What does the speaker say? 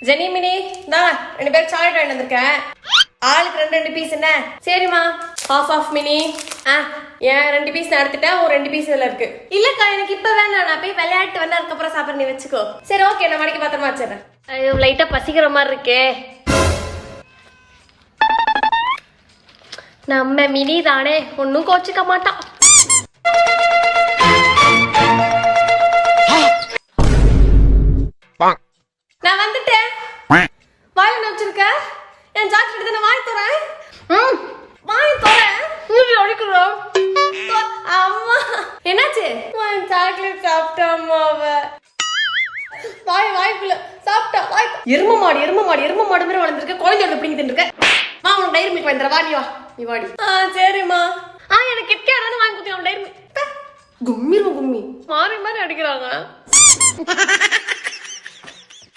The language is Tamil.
ஜெனி மினி நான் 2 பேருக்கு சாக்லேட் வாங்கிட்டு வந்திருக்கேன். ஆளுக்கு 2 பீஸ் என்ன? சரிம்மா. Half mini. ஏன் 2 பீஸ் நான் எடுத்துட்டேன், ஒரு 2 பீஸ் இதுல இருக்கு. இல்லக்கா எனக்கு இப்ப வேணாம், நான் போய் விளையாட்டு வந்து அதுக்கப்புறம் சாப்பிட நீ வச்சுக்கோ. சரி ஓகே, நான் மணிக்கு பத்திரமா வச்சிடறேன். ஐயோ லைட்டா பசிக்கிற மாதிரி இருக்கே. நம்ம மினி தானே, ஒன்னும் கோச்சுக்க மாட்டான். நான் வந்துட்டேன். வாய் என்ன வச்சிருக்க? என் சாக்லேட் தானே, வாய் தரேன். வாய் தரேன். அடிக்கிறோம். அம்மா என்னாச்சு? சாக்லேட் சாப்பிட்டா அம்மாவ. வாய்க்குள்ள சாப்பிட்டா வாய். எரும மாடு மாதிரி வளர்ந்துருக்க. குழந்தையோட எப்படி தின்னுருக்க? வா உனக்கு டைரி மில்க் வாங்கி வாடி வா. நீ வாடி. சரிம்மா. எனக்கு கிட்கேட் தானே வாங்கி கொடுத்தேன். டைரி மில்க் கும்மி மாறி அடிக்கிறாங்க.